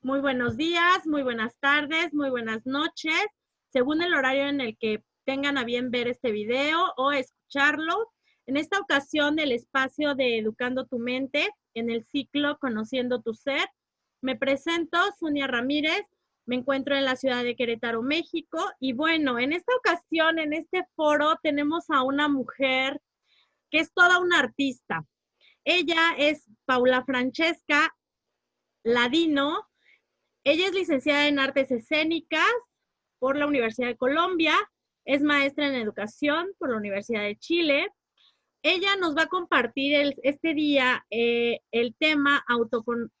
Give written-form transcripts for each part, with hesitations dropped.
Muy buenos días, muy buenas tardes, muy buenas noches, según el horario en el que tengan a bien ver este video o escucharlo. En esta ocasión, el espacio de Educando tu Mente en el ciclo Conociendo tu Ser. Me presento, Sonia Ramírez, me encuentro en la ciudad de Querétaro, México. Y bueno, en esta ocasión, en este foro, tenemos a una mujer que es toda una artista. Ella es Paula Francesca Ladino. Ella es licenciada en Artes Escénicas por la Universidad de Colombia, es maestra en Educación por la Universidad de Chile. Ella nos va a compartir este día el tema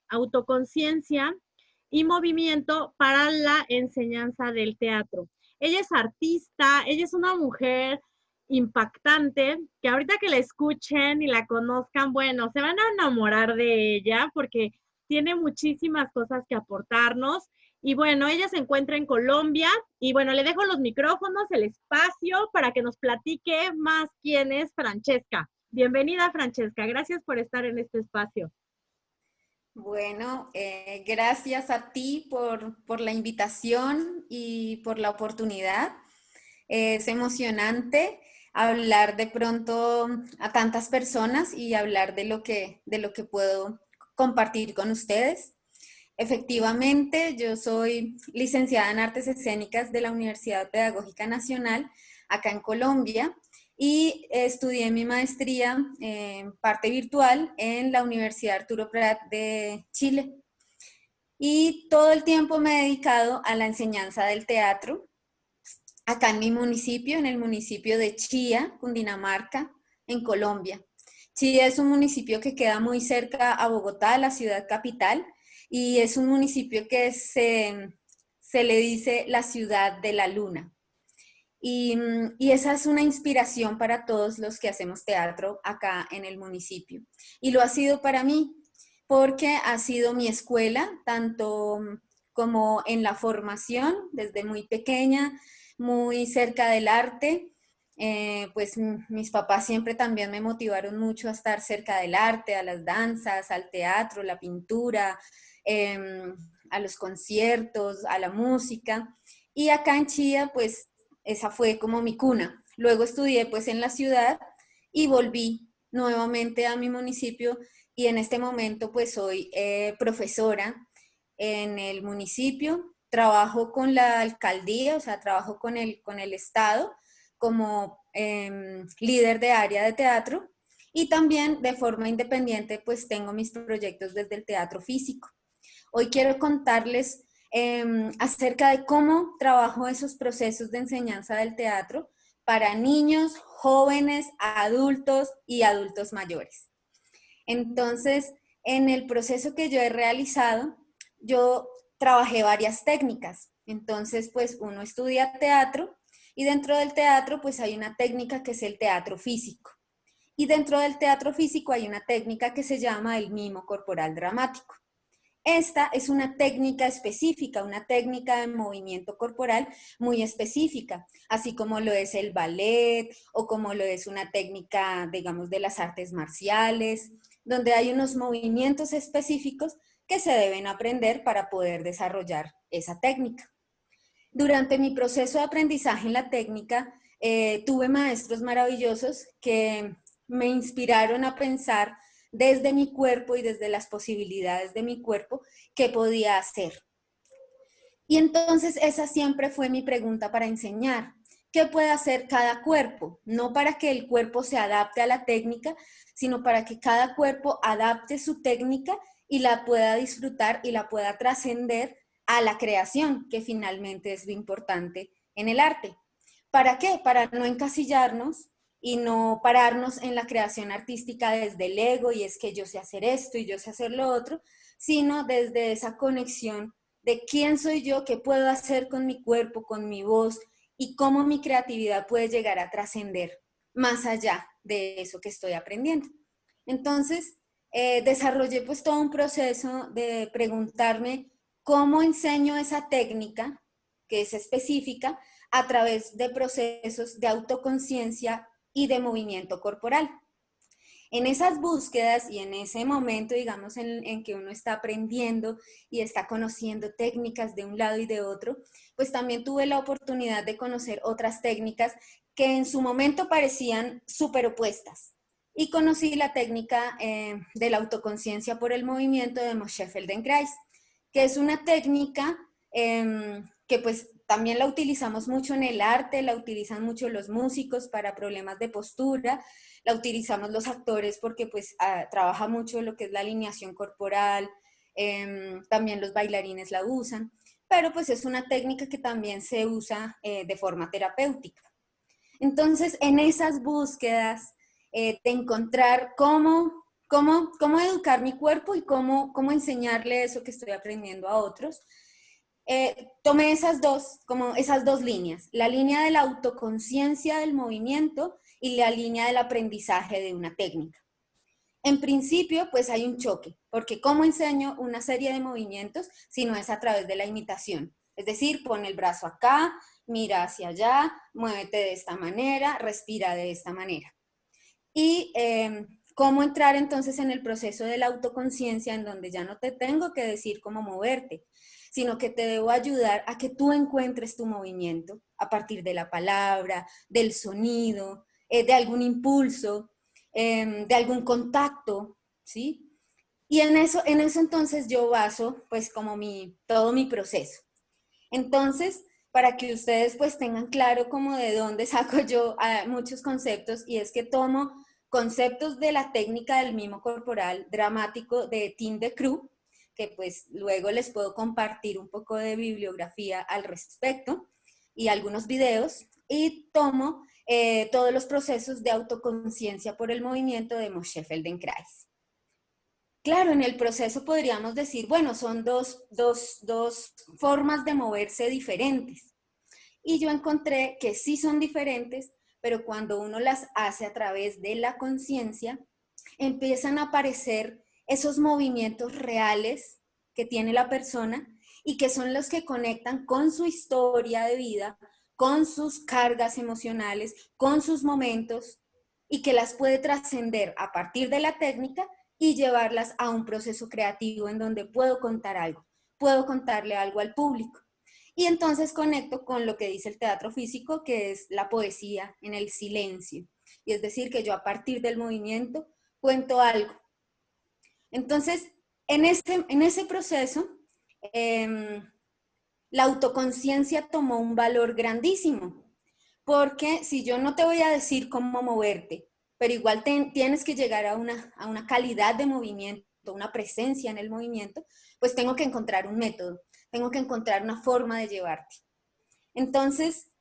autoconciencia y movimiento para la enseñanza del teatro. Ella es artista, ella es una mujer impactante, que ahorita que la escuchen y la conozcan, bueno, se van a enamorar de ella porque tiene muchísimas cosas que aportarnos. Y bueno, ella se encuentra en Colombia y bueno, le dejo los micrófonos, el espacio para que nos platique más quién es Francesca. Bienvenida, Francesca, gracias por estar en este espacio. Bueno, gracias a ti por la invitación y por la oportunidad. Es emocionante hablar de pronto a tantas personas y hablar de lo que puedo compartir con ustedes. Efectivamente, yo soy licenciada en Artes Escénicas de la Universidad Pedagógica Nacional, acá en Colombia, y estudié mi maestría en parte virtual en la Universidad Arturo Prat de Chile. Y todo el tiempo me he dedicado a la enseñanza del teatro, acá en mi municipio, en el municipio de Chía, Cundinamarca, en Colombia. Chía es un municipio que queda muy cerca a Bogotá, la ciudad capital, y es un municipio que se le dice la ciudad de la luna. Y esa es una inspiración para todos los que hacemos teatro acá en el municipio. Y lo ha sido para mí, porque ha sido mi escuela, tanto como en la formación, desde muy pequeña, muy cerca del arte. Pues mis papás siempre también me motivaron mucho a estar cerca del arte, a las danzas, al teatro, la pintura, a los conciertos, a la música. Y acá en Chía, pues esa fue como mi cuna. Luego estudié pues en la ciudad y volví nuevamente a mi municipio y en este momento pues soy profesora en el municipio, trabajo con la alcaldía, o sea, trabajo con el Estado como líder de área de teatro y también de forma independiente pues tengo mis proyectos desde el teatro físico. Hoy quiero contarles acerca de cómo trabajo esos procesos de enseñanza del teatro para niños, jóvenes, adultos y adultos mayores. Entonces, en el proceso que yo he realizado, yo trabajé varias técnicas. Entonces, pues uno estudia teatro y dentro del teatro, pues hay una técnica que es el teatro físico. Y dentro del teatro físico hay una técnica que se llama el mimo corporal dramático. Esta es una técnica específica, una técnica de movimiento corporal muy específica, así como lo es el ballet o como lo es una técnica, digamos, de las artes marciales, donde hay unos movimientos específicos que se deben aprender para poder desarrollar esa técnica. Durante mi proceso de aprendizaje en la técnica, tuve maestros maravillosos que me inspiraron a pensar desde mi cuerpo y desde las posibilidades de mi cuerpo qué podía hacer. Y entonces esa siempre fue mi pregunta para enseñar. ¿Qué puede hacer cada cuerpo? No para que el cuerpo se adapte a la técnica, sino para que cada cuerpo adapte su técnica y la pueda disfrutar y la pueda trascender a la creación, que finalmente es lo importante en el arte. ¿Para qué? Para no encasillarnos y no pararnos en la creación artística desde el ego y es que yo sé hacer esto y yo sé hacer lo otro, sino desde esa conexión de quién soy yo, qué puedo hacer con mi cuerpo, con mi voz y cómo mi creatividad puede llegar a trascender más allá de eso que estoy aprendiendo. Entonces, desarrollé pues todo un proceso de preguntarme cómo enseño esa técnica que es específica a través de procesos de autoconciencia y de movimiento corporal. En esas búsquedas y en ese momento, digamos, en que uno está aprendiendo y está conociendo técnicas de un lado y de otro, pues también tuve la oportunidad de conocer otras técnicas que en su momento parecían súper opuestas. Y conocí la técnica de la autoconciencia por el movimiento de Moshe Feldenkrais, que es una técnica que pues también la utilizamos mucho en el arte, la utilizan mucho los músicos para problemas de postura, la utilizamos los actores porque pues trabaja mucho lo que es la alineación corporal, también los bailarines la usan, pero pues es una técnica que también se usa de forma terapéutica. Entonces, en esas búsquedas de encontrar cómo educar mi cuerpo y cómo enseñarle eso que estoy aprendiendo a otros, tomé como esas dos líneas, la línea de la autoconciencia del movimiento y la línea del aprendizaje de una técnica. En principio, pues hay un choque, porque ¿cómo enseño una serie de movimientos si no es a través de la imitación? Es decir, pon el brazo acá, mira hacia allá, muévete de esta manera, respira de esta manera. Y cómo entrar entonces en el proceso de la autoconciencia, en donde ya no te tengo que decir cómo moverte, sino que te debo ayudar a que tú encuentres tu movimiento a partir de la palabra, del sonido, de algún impulso, de algún contacto, ¿sí? Y en eso entonces yo baso pues como todo mi proceso. Entonces, para que ustedes pues tengan claro como de dónde saco yo muchos conceptos, y es que tomo conceptos de la técnica del mimo corporal dramático de Tim de Croo, que pues luego les puedo compartir un poco de bibliografía al respecto y algunos videos, y tomo todos los procesos de autoconciencia por el movimiento de Moshe Feldenkrais. Claro, en el proceso podríamos decir, bueno, son dos formas de moverse diferentes. Y yo encontré que sí son diferentes, pero cuando uno las hace a través de la conciencia, empiezan a aparecer esos movimientos reales que tiene la persona y que son los que conectan con su historia de vida, con sus cargas emocionales, con sus momentos, y que las puede trascender a partir de la técnica y llevarlas a un proceso creativo en donde puedo contar algo, puedo contarle algo al público. Y entonces conecto con lo que dice el teatro físico, que es la poesía en el silencio. Y es decir, que yo a partir del movimiento cuento algo. Entonces, en ese proceso, la autoconciencia tomó un valor grandísimo, porque si yo no te voy a decir cómo moverte, pero igual tienes que llegar a una calidad de movimiento, una presencia en el movimiento, pues tengo que encontrar un método, tengo que encontrar una forma de llevarte. Entonces,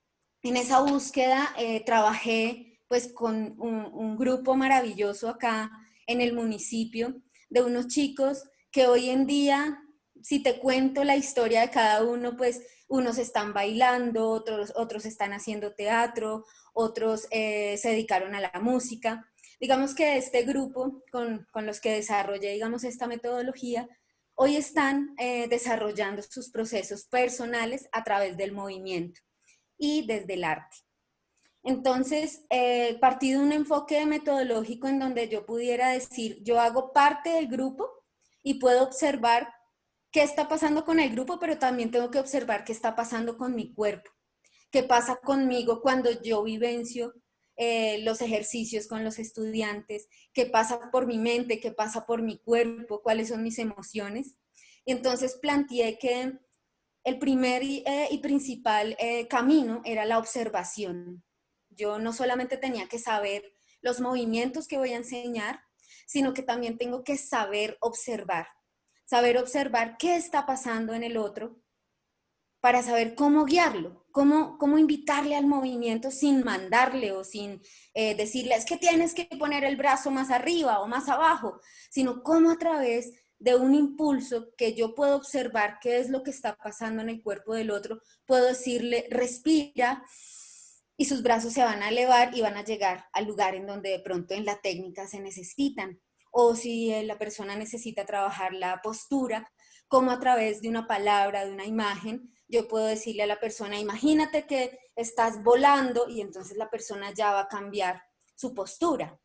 en esa búsqueda trabajé pues con un grupo maravilloso acá en el municipio de unos chicos que hoy en día, si te cuento la historia de cada uno, pues unos están bailando, otros están haciendo teatro, otros se dedicaron a la música. Digamos que este grupo con los que desarrollé, digamos, esta metodología, hoy están desarrollando sus procesos personales a través del movimiento y desde el arte. Entonces, partí de un enfoque metodológico en donde yo pudiera decir, yo hago parte del grupo y puedo observar qué está pasando con el grupo, pero también tengo que observar qué está pasando con mi cuerpo, qué pasa conmigo cuando yo vivencio los ejercicios con los estudiantes, qué pasa por mi mente, qué pasa por mi cuerpo, cuáles son mis emociones. Y entonces planteé que el primer y principal camino era la observación. Yo no solamente tenía que saber los movimientos que voy a enseñar, sino que también tengo que saber observar qué está pasando en el otro para saber cómo guiarlo, cómo invitarle al movimiento sin mandarle o sin decirle, es que tienes que poner el brazo más arriba o más abajo, sino cómo a través de un impulso que yo puedo observar qué es lo que está pasando en el cuerpo del otro, puedo decirle, respira, y sus brazos se van a elevar y van a llegar al lugar en donde de pronto en la técnica se necesitan. O si la persona necesita trabajar la postura, como a través de una palabra, de una imagen, yo puedo decirle a la persona, imagínate que estás volando, y entonces la persona ya va a cambiar su postura.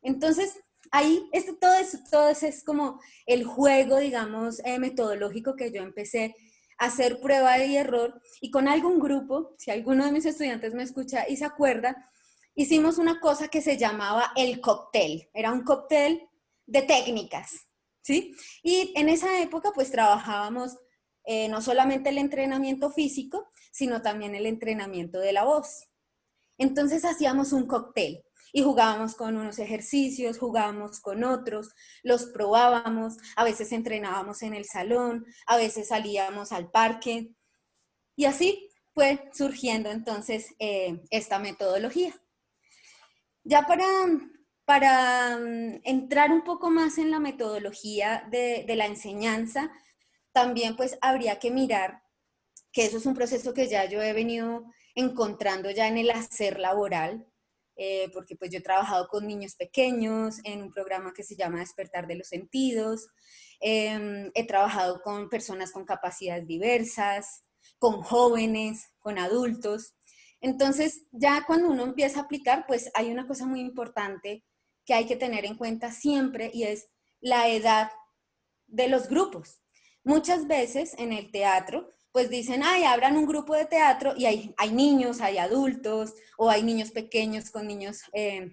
Entonces, ahí todo eso es como el juego, digamos, metodológico que yo empecé a hacer prueba y error, y con algún grupo, si alguno de mis estudiantes me escucha y se acuerda, hicimos una cosa que se llamaba el cóctel. Era un cóctel de técnicas, ¿sí? Y en esa época pues trabajábamos no solamente el entrenamiento físico, sino también el entrenamiento de la voz. Entonces hacíamos un cóctel y jugábamos con unos ejercicios, jugábamos con otros, los probábamos, a veces entrenábamos en el salón, a veces salíamos al parque y así fue surgiendo entonces esta metodología. Ya para entrar un poco más en la metodología de la enseñanza, también pues habría que mirar que eso es un proceso que ya yo he venido encontrando ya en el hacer laboral, porque pues yo he trabajado con niños pequeños en un programa que se llama Despertar de los Sentidos, he trabajado con personas con capacidades diversas, con jóvenes, con adultos. Entonces, ya cuando uno empieza a aplicar, pues hay una cosa muy importante que hay que tener en cuenta siempre y es la edad de los grupos. Muchas veces en el teatro, pues dicen, ay, abran un grupo de teatro y hay niños, hay adultos o hay niños pequeños con niños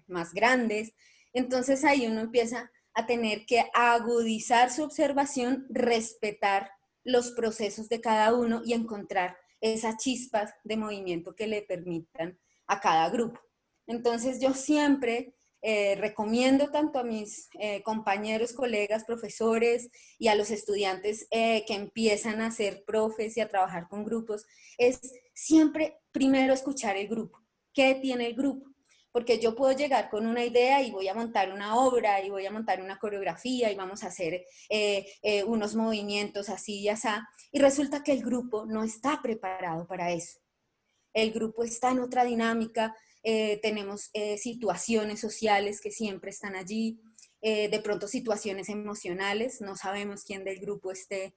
más grandes. Entonces ahí uno empieza a tener que agudizar su observación, respetar los procesos de cada uno y encontrar esas chispas de movimiento que le permitan a cada grupo. Entonces yo siempre recomiendo tanto a mis compañeros, colegas, profesores y a los estudiantes que empiezan a ser profes y a trabajar con grupos, es siempre primero escuchar el grupo. ¿Qué tiene el grupo? Porque yo puedo llegar con una idea y voy a montar una obra y voy a montar una coreografía y vamos a hacer unos movimientos así y así, y resulta que el grupo no está preparado para eso. El grupo está en otra dinámica, tenemos situaciones sociales que siempre están allí, de pronto situaciones emocionales, no sabemos quién del grupo esté,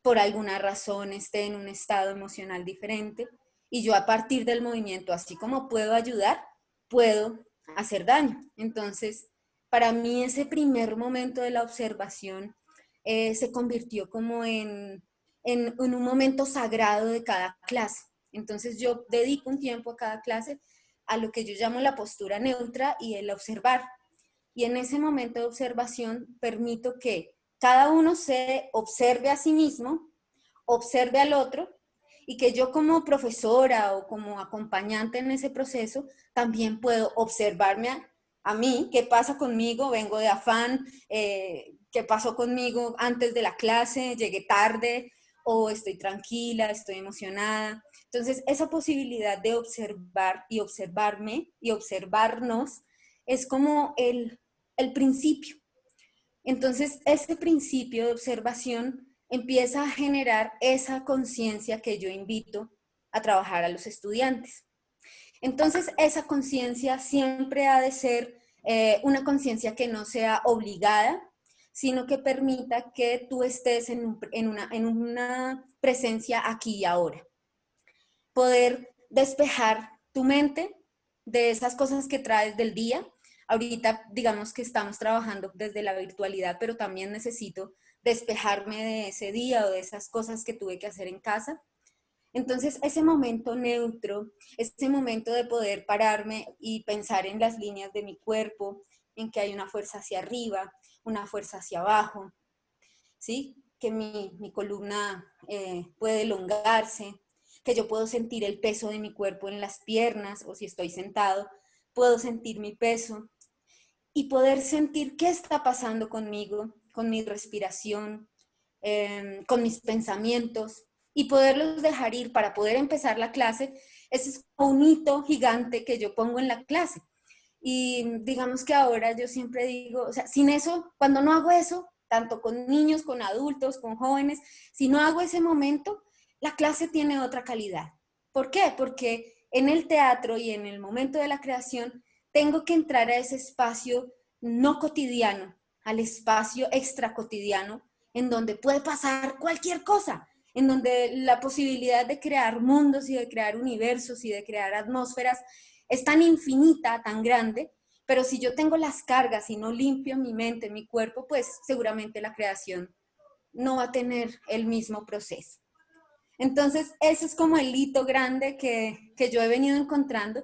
por alguna razón esté en un estado emocional diferente, y yo a partir del movimiento, así como puedo ayudar, puedo hacer daño. Entonces, para mí ese primer momento de la observación se convirtió como en un momento sagrado de cada clase. Entonces yo dedico un tiempo a cada clase a lo que yo llamo la postura neutra y el observar. Y en ese momento de observación permito que cada uno se observe a sí mismo, observe al otro, y que yo como profesora o como acompañante en ese proceso también puedo observarme a mí, qué pasa conmigo, vengo de afán, qué pasó conmigo antes de la clase, llegué tarde o estoy tranquila, estoy emocionada. Entonces, esa posibilidad de observar y observarme y observarnos es como el principio. Entonces, ese principio de observación empieza a generar esa conciencia que yo invito a trabajar a los estudiantes. Entonces, esa conciencia siempre ha de ser una conciencia que no sea obligada, sino que permita que tú estés en una presencia aquí y ahora. Poder despejar tu mente de esas cosas que traes del día. Ahorita digamos que estamos trabajando desde la virtualidad, pero también necesito despejarme de ese día o de esas cosas que tuve que hacer en casa. Entonces ese momento neutro, ese momento de poder pararme y pensar en las líneas de mi cuerpo, en que hay una fuerza hacia arriba, una fuerza hacia abajo, ¿sí? Que mi columna puede elongarse, que yo puedo sentir el peso de mi cuerpo en las piernas, o si estoy sentado, puedo sentir mi peso y poder sentir qué está pasando conmigo, con mi respiración, con mis pensamientos, y poderlos dejar ir para poder empezar la clase. Ese es un hito gigante que yo pongo en la clase. Y digamos que ahora yo siempre digo, o sea, sin eso, cuando no hago eso, tanto con niños, con adultos, con jóvenes, si no hago ese momento, la clase tiene otra calidad. ¿Por qué? Porque en el teatro y en el momento de la creación tengo que entrar a ese espacio no cotidiano, al espacio extra cotidiano, en donde puede pasar cualquier cosa, en donde la posibilidad de crear mundos y de crear universos y de crear atmósferas es tan infinita, tan grande, Pero si yo tengo las cargas y no limpio mi mente, mi cuerpo, pues seguramente la creación no va a tener el mismo proceso. Entonces, ese es como el hito grande que yo he venido encontrando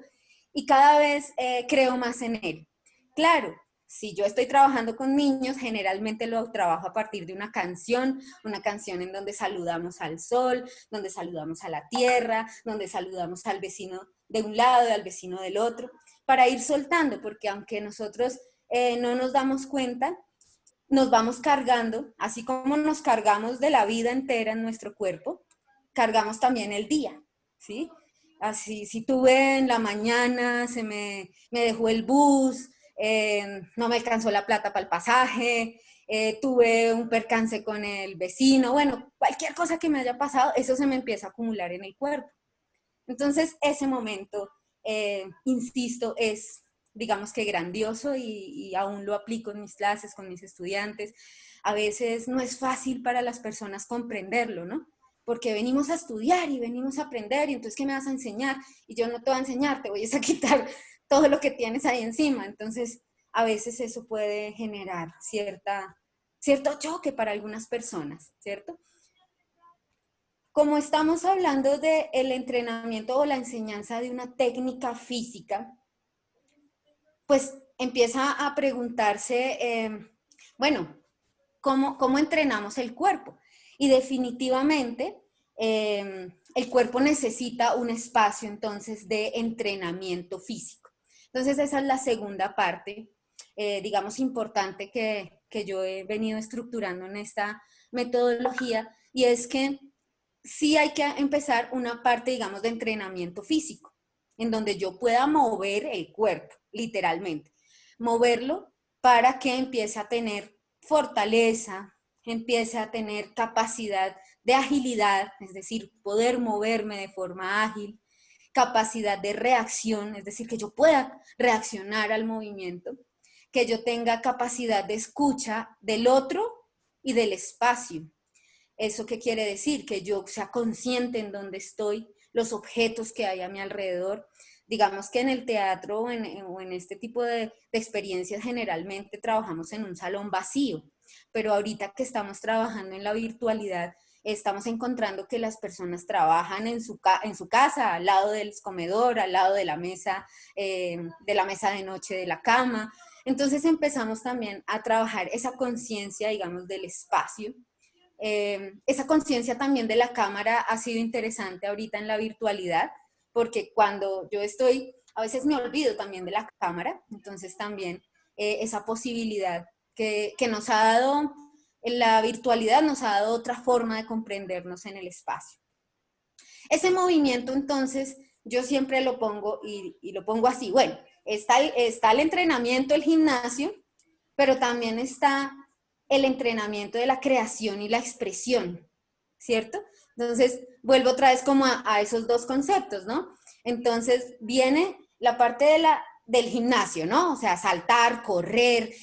y cada vez creo más en él. Claro, si yo estoy trabajando con niños, generalmente lo trabajo a partir de una canción en donde saludamos al sol, donde saludamos a la tierra, donde saludamos al vecino de un lado y al vecino del otro, para ir soltando, porque aunque nosotros no nos damos cuenta, nos vamos cargando, así como nos cargamos de la vida entera en nuestro cuerpo, cargamos también el día, ¿sí? Así, si tuve en la mañana, me dejó el bus, no me alcanzó la plata para el pasaje, tuve un percance con el vecino, bueno, cualquier cosa que me haya pasado, eso se me empieza a acumular en el cuerpo. Entonces, ese momento, insisto, es, digamos que grandioso y aún lo aplico en mis clases con mis estudiantes. A veces no es fácil para las personas comprenderlo, ¿no? Porque venimos a estudiar y venimos a aprender y entonces, ¿qué me vas a enseñar? Y yo no te voy a enseñar, te voy a quitar todo lo que tienes ahí encima. Entonces, a veces eso puede generar cierto choque para algunas personas, ¿cierto? Como estamos hablando del entrenamiento o la enseñanza de una técnica física, pues empieza a preguntarse, bueno, ¿cómo entrenamos el cuerpo? Y definitivamente el cuerpo necesita un espacio entonces de entrenamiento físico. Entonces esa es la segunda parte, digamos, importante que yo he venido estructurando en esta metodología, y es que sí hay que empezar una parte, digamos, de entrenamiento físico, en donde yo pueda mover el cuerpo, literalmente. Moverlo para que empiece a tener fortaleza, empiece a tener capacidad de agilidad, es decir, poder moverme de forma ágil, capacidad de reacción, es decir, que yo pueda reaccionar al movimiento, que yo tenga capacidad de escucha del otro y del espacio. ¿Eso qué quiere decir? Que yo sea consciente en dónde estoy, los objetos que hay a mi alrededor. Digamos que en el teatro o en este tipo de experiencias generalmente trabajamos en un salón vacío, pero ahorita que estamos trabajando en la virtualidad, estamos encontrando que las personas trabajan en su casa, al lado del comedor, al lado de la mesa de noche de la cama. Entonces empezamos también a trabajar esa conciencia, digamos, del espacio. Esa conciencia también de la cámara ha sido interesante ahorita en la virtualidad, porque cuando yo estoy, a veces me olvido también de la cámara, entonces también esa posibilidad que nos ha dado, en la virtualidad nos ha dado otra forma de comprendernos en el espacio. Ese movimiento entonces yo siempre lo pongo y lo pongo así, bueno, está el entrenamiento, el gimnasio, pero también está el entrenamiento de la creación y la expresión, ¿cierto? Entonces, vuelvo otra vez como a esos dos conceptos, ¿no? Entonces, viene la parte del gimnasio, ¿no? O sea, saltar, correr,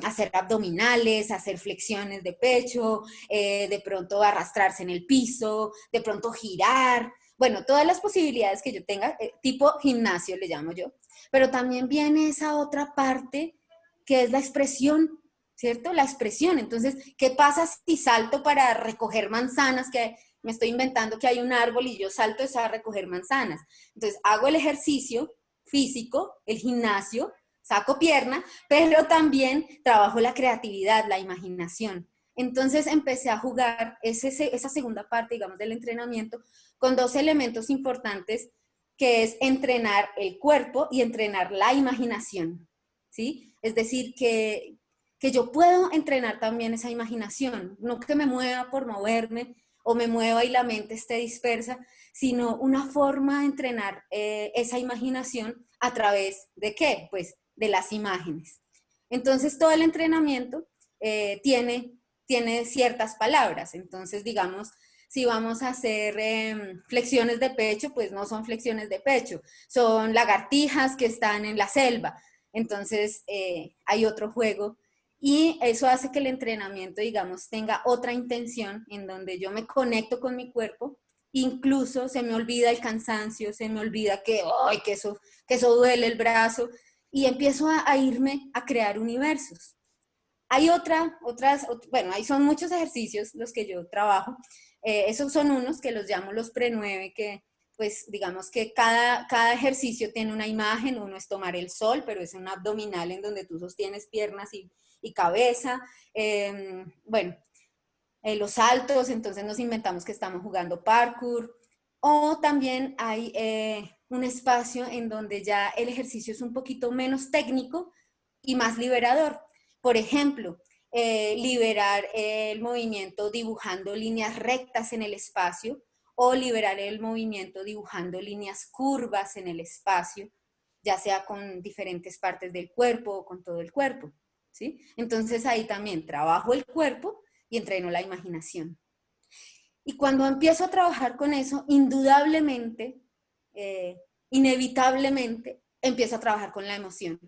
hacer abdominales, hacer flexiones de pecho, de pronto arrastrarse en el piso, de pronto girar, bueno, todas las posibilidades que yo tenga, tipo gimnasio le llamo yo, pero también viene esa otra parte que es la expresión, ¿cierto? La expresión. Entonces, ¿qué pasa si salto para recoger manzanas? Que me estoy inventando que hay un árbol y yo salto a recoger manzanas. Entonces, hago el ejercicio físico, el gimnasio, saco pierna, pero también trabajo la creatividad, la imaginación. Entonces empecé a jugar esa segunda parte, digamos, del entrenamiento con dos elementos importantes, que es entrenar el cuerpo y entrenar la imaginación, ¿sí? Es decir, que yo puedo entrenar también esa imaginación, no que me mueva por moverme o me mueva y la mente esté dispersa, sino una forma de entrenar esa imaginación a través de ¿qué? Pues de las imágenes. Entonces todo el entrenamiento tiene ciertas palabras. Entonces, digamos, si vamos a hacer flexiones de pecho, pues no son flexiones de pecho, son lagartijas que están en la selva. Entonces, hay otro juego y eso hace que el entrenamiento, digamos, tenga otra intención en donde yo me conecto con mi cuerpo, incluso se me olvida el cansancio, se me olvida que eso duele el brazo, y empiezo a irme a crear universos. Hay bueno, ahí son muchos ejercicios los que yo trabajo. Esos son unos que los llamo los pre-9, que pues digamos que cada ejercicio tiene una imagen. Uno es tomar el sol, pero es un abdominal en donde tú sostienes piernas y cabeza. Bueno, los saltos, entonces nos inventamos que estamos jugando parkour. O también hay un espacio en donde ya el ejercicio es un poquito menos técnico y más liberador. Por ejemplo, liberar el movimiento dibujando líneas rectas en el espacio, o liberar el movimiento dibujando líneas curvas en el espacio, ya sea con diferentes partes del cuerpo o con todo el cuerpo, ¿sí? Entonces ahí también trabajo el cuerpo y entreno la imaginación. Y cuando empiezo a trabajar con eso, indudablemente, inevitablemente, empiezo a trabajar con la emoción,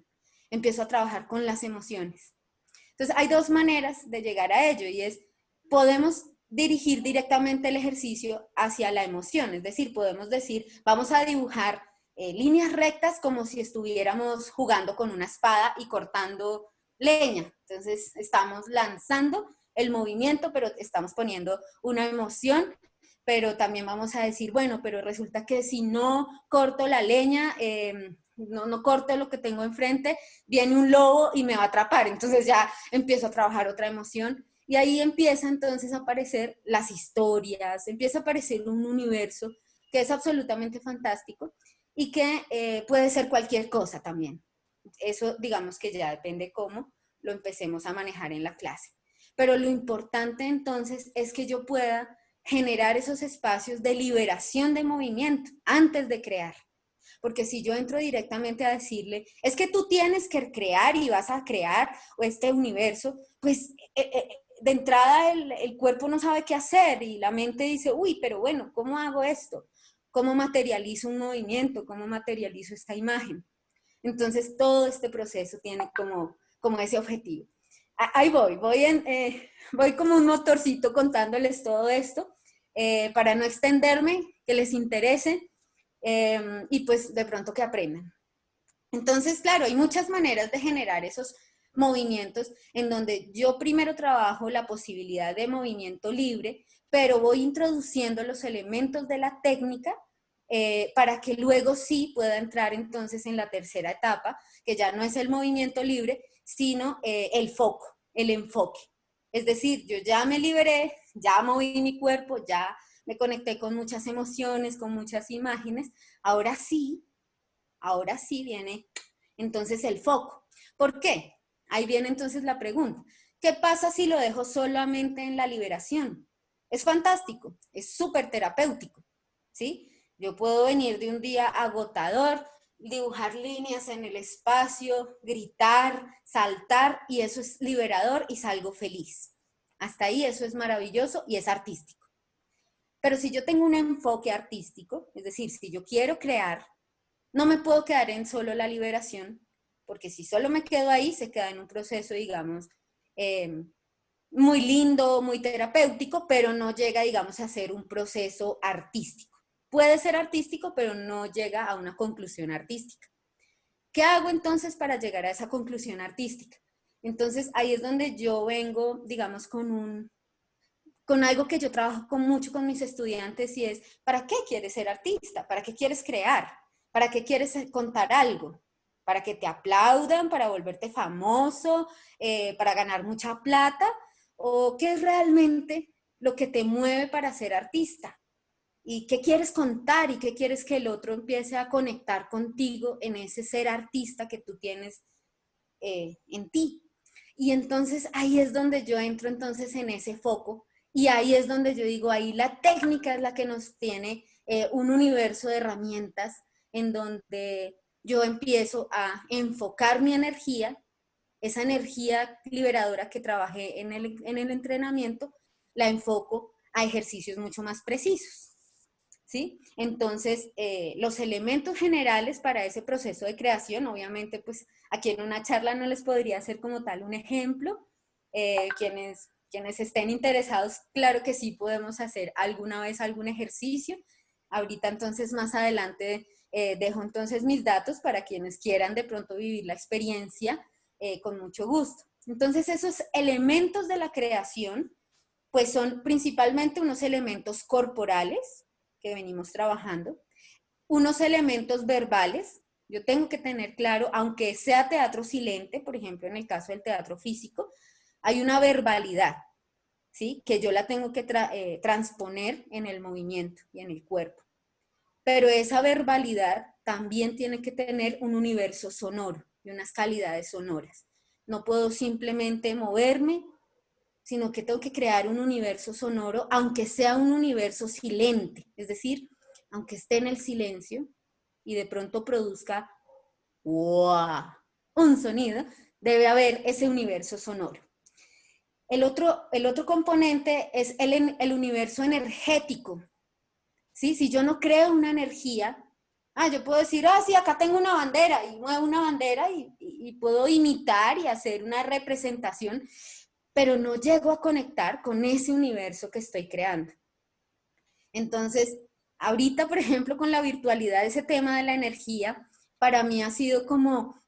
empiezo a trabajar con las emociones. Entonces hay dos maneras de llegar a ello, y es, podemos dirigir directamente el ejercicio hacia la emoción, es decir, podemos decir, vamos a dibujar líneas rectas como si estuviéramos jugando con una espada y cortando leña. Entonces estamos lanzando el movimiento, pero estamos poniendo una emoción, pero también vamos a decir, bueno, pero resulta que si no corto la leña, no corto lo que tengo enfrente, viene un lobo y me va a atrapar. Entonces ya empiezo a trabajar otra emoción, y ahí empieza entonces a aparecer las historias, empieza a aparecer un universo que es absolutamente fantástico y que puede ser cualquier cosa también. Eso digamos que ya depende cómo lo empecemos a manejar en la clase. Pero lo importante entonces es que yo pueda generar esos espacios de liberación de movimiento antes de crear. Porque si yo entro directamente a decirle, es que tú tienes que crear y vas a crear este universo, pues de entrada el cuerpo no sabe qué hacer y la mente dice, uy, pero bueno, ¿cómo hago esto? ¿Cómo materializo un movimiento? ¿Cómo materializo esta imagen? Entonces todo este proceso tiene como ese objetivo. Ahí voy como un motorcito contándoles todo esto para no extenderme, que les interese y pues de pronto que aprendan. Entonces, claro, hay muchas maneras de generar esos movimientos en donde yo primero trabajo la posibilidad de movimiento libre, pero voy introduciendo los elementos de la técnica para que luego sí pueda entrar entonces en la tercera etapa, que ya no es el movimiento libre, sino el foco, el enfoque. Es decir, yo ya me liberé, ya moví mi cuerpo, ya me conecté con muchas emociones, con muchas imágenes, ahora sí viene entonces el foco. ¿Por qué? Ahí viene entonces la pregunta. ¿Qué pasa si lo dejo solamente en la liberación? Es fantástico, es súper terapéutico, ¿sí? Yo puedo venir de un día agotador, dibujar líneas en el espacio, gritar, saltar, y eso es liberador y salgo feliz. Hasta ahí eso es maravilloso y es artístico. Pero si yo tengo un enfoque artístico, es decir, si yo quiero crear, no me puedo quedar en solo la liberación, porque si solo me quedo ahí, se queda en un proceso, digamos, muy lindo, muy terapéutico, pero no llega, digamos, a ser un proceso artístico. Puede ser artístico, pero no llega a una conclusión artística. ¿Qué hago entonces para llegar a esa conclusión artística? Entonces ahí es donde yo vengo, digamos, con algo que yo trabajo mucho con mis estudiantes, y es, ¿para qué quieres ser artista? ¿Para qué quieres crear? ¿Para qué quieres contar algo? ¿Para que te aplaudan? ¿Para volverte famoso? ¿Para ganar mucha plata? ¿O qué es realmente lo que te mueve para ser artista? ¿Y qué quieres contar? ¿Y qué quieres que el otro empiece a conectar contigo en ese ser artista que tú tienes en ti? Y entonces ahí es donde yo entro entonces en ese foco, y ahí es donde yo digo, ahí la técnica es la que nos tiene un universo de herramientas en donde yo empiezo a enfocar mi energía, esa energía liberadora que trabajé en el entrenamiento, la enfoco a ejercicios mucho más precisos. ¿Sí? Entonces, los elementos generales para ese proceso de creación, obviamente, pues aquí en una charla no les podría hacer como tal un ejemplo. Quienes estén interesados, claro que sí podemos hacer alguna vez algún ejercicio. Ahorita entonces más adelante dejo entonces mis datos para quienes quieran de pronto vivir la experiencia con mucho gusto. Entonces esos elementos de la creación pues son principalmente unos elementos corporales que venimos trabajando, unos elementos verbales. Yo tengo que tener claro, aunque sea teatro silente, por ejemplo, en el caso del teatro físico, hay una verbalidad, ¿sí? Que yo la tengo que transponer en el movimiento y en el cuerpo. Pero esa verbalidad también tiene que tener un universo sonoro y unas calidades sonoras. No puedo simplemente moverme, sino que tengo que crear un universo sonoro, aunque sea un universo silente, es decir, aunque esté en el silencio y de pronto produzca ¡wow! Un sonido, debe haber ese universo sonoro. El otro componente es el universo energético. ¿Sí? Si yo no creo una energía, yo puedo decir, sí, acá tengo una bandera, y muevo una bandera y puedo imitar y hacer una representación, pero no llego a conectar con ese universo que estoy creando. Entonces, ahorita, por ejemplo, con la virtualidad, ese tema de la energía, para mí ha sido como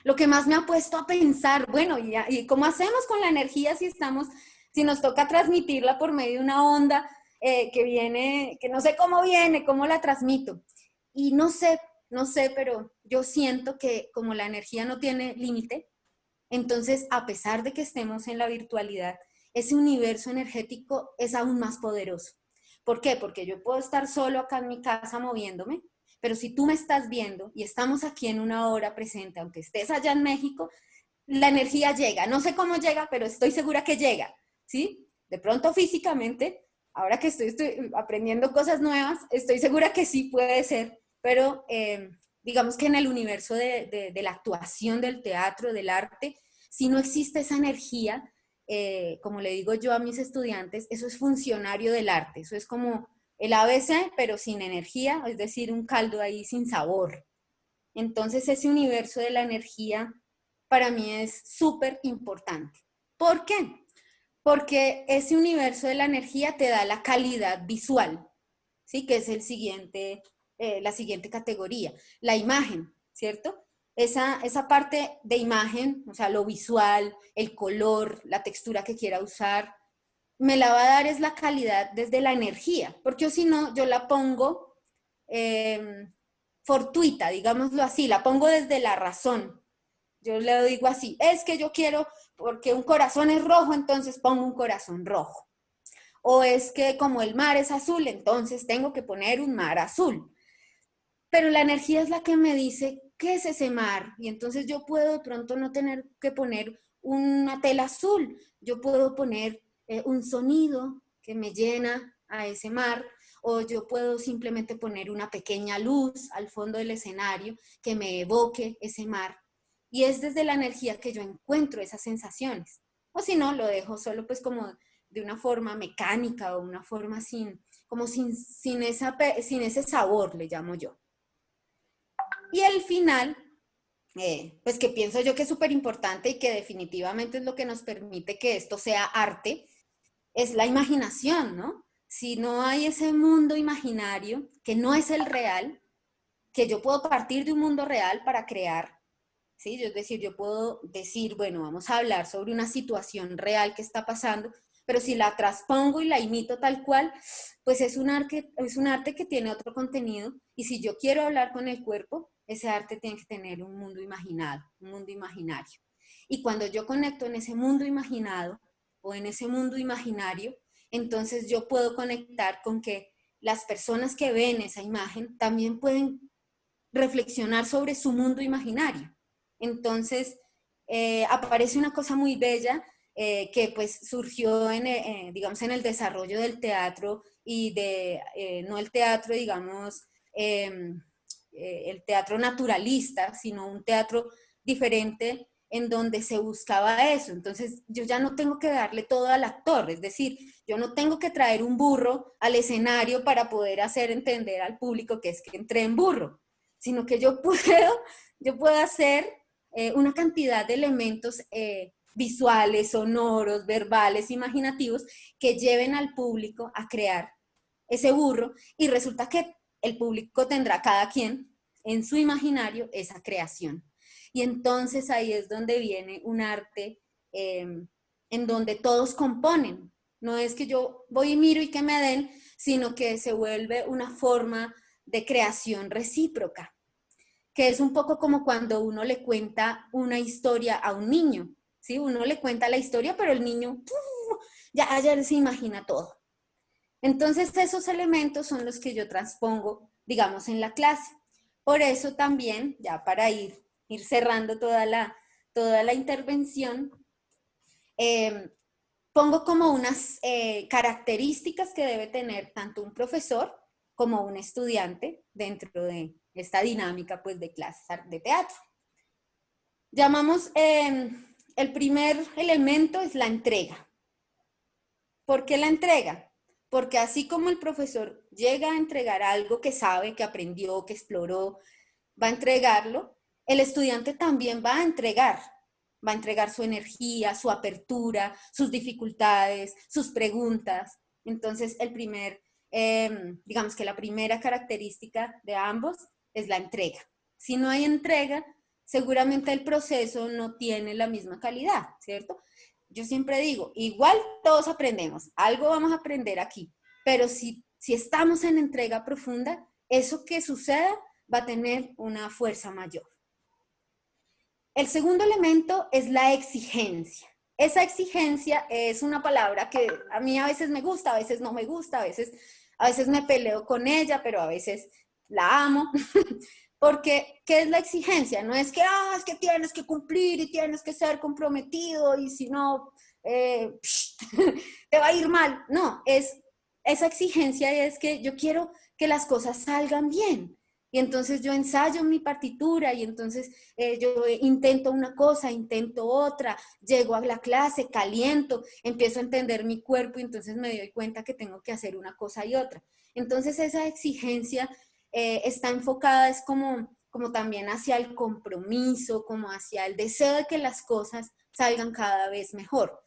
lo que más me ha puesto a pensar, bueno, ¿y cómo hacemos con la energía si nos toca transmitirla por medio de una onda que viene, que no sé cómo viene, cómo la transmito? Y no sé, pero yo siento que como la energía no tiene límite, entonces, a pesar de que estemos en la virtualidad, ese universo energético es aún más poderoso. ¿Por qué? Porque yo puedo estar solo acá en mi casa moviéndome, pero si tú me estás viendo y estamos aquí en una hora presente, aunque estés allá en México, la energía llega. No sé cómo llega, pero estoy segura que llega, ¿sí? De pronto físicamente, ahora que estoy aprendiendo cosas nuevas, estoy segura que sí puede ser, pero digamos que en el universo de la actuación, del teatro, del arte, si no existe esa energía, como le digo yo a mis estudiantes, eso es funcionario del arte, eso es como el ABC, pero sin energía, es decir, un caldo ahí sin sabor. Entonces ese universo de la energía para mí es súper importante. ¿Por qué? Porque ese universo de la energía te da la calidad visual, ¿sí? Que es la siguiente categoría, la imagen, ¿cierto? Esa parte de imagen, o sea, lo visual, el color, la textura que quiera usar, me la va a dar es la calidad desde la energía, porque si no, yo la pongo fortuita, digámoslo así, la pongo desde la razón. Yo le digo así, es que yo quiero, porque un corazón es rojo, entonces pongo un corazón rojo. O es que como el mar es azul, entonces tengo que poner un mar azul. Pero la energía es la que me dice qué es ese mar. Y entonces yo puedo de pronto no tener que poner una tela azul. Yo puedo poner un sonido que me llena a ese mar. O yo puedo simplemente poner una pequeña luz al fondo del escenario que me evoque ese mar. Y es desde la energía que yo encuentro esas sensaciones. O si no, lo dejo solo pues como de una forma mecánica o una forma sin ese sabor, le llamo yo. Y el final, pues que pienso yo que es súper importante y que definitivamente es lo que nos permite que esto sea arte, es la imaginación, ¿no? Si no hay ese mundo imaginario, que no es el real, que yo puedo partir de un mundo real para crear, ¿sí? Es decir, yo puedo decir, bueno, vamos a hablar sobre una situación real que está pasando, pero si la transpongo y la imito tal cual, pues es un arte que tiene otro contenido, y si yo quiero hablar con el cuerpo, ese arte tiene que tener un mundo imaginado, un mundo imaginario. Y cuando yo conecto en ese mundo imaginado o en ese mundo imaginario, entonces yo puedo conectar con que las personas que ven esa imagen también pueden reflexionar sobre su mundo imaginario. Entonces, aparece una cosa muy bella que pues surgió digamos, en el desarrollo del teatro y no el teatro, digamos, el teatro naturalista, sino un teatro diferente en donde se buscaba eso. Entonces, yo ya no tengo que darle todo al actor, es decir, yo no tengo que traer un burro al escenario para poder hacer entender al público que es que entré en burro, sino que yo puedo hacer una cantidad de elementos visuales, sonoros, verbales, imaginativos, que lleven al público a crear ese burro, y resulta que el público tendrá cada quien en su imaginario esa creación. Y entonces ahí es donde viene un arte en donde todos componen. No es que yo voy y miro y que me den, sino que se vuelve una forma de creación recíproca, que es un poco como cuando uno le cuenta una historia a un niño, ¿sí? Uno le cuenta la historia, pero el niño ya se imagina todo. Entonces esos elementos son los que yo transpongo, digamos, en la clase. Por eso también, ya para ir cerrando toda la intervención, pongo como unas características que debe tener tanto un profesor como un estudiante dentro de esta dinámica pues, de clases de teatro. Llamamos, el primer elemento es la entrega. ¿Por qué la entrega? Porque así como el profesor llega a entregar algo que sabe, que aprendió, que exploró, va a entregarlo, el estudiante también va a entregar su energía, su apertura, sus dificultades, sus preguntas. Entonces, digamos que la primera característica de ambos es la entrega. Si no hay entrega, seguramente el proceso no tiene la misma calidad, ¿cierto? Yo siempre digo, igual todos aprendemos, algo vamos a aprender aquí, pero si estamos en entrega profunda, eso que suceda va a tener una fuerza mayor. El segundo elemento es la exigencia. Esa exigencia es una palabra que a mí a veces me gusta, a veces no me gusta, a veces me peleo con ella, pero a veces la amo. Porque, ¿qué es la exigencia? No es que, es que tienes que cumplir y tienes que ser comprometido y si no, te va a ir mal. No, esa exigencia es que yo quiero que las cosas salgan bien. Y entonces yo ensayo mi partitura y entonces yo intento una cosa, intento otra, llego a la clase, caliento, empiezo a entender mi cuerpo y entonces me doy cuenta que tengo que hacer una cosa y otra. Entonces esa exigencia está enfocada, es como también hacia el compromiso, como hacia el deseo de que las cosas salgan cada vez mejor.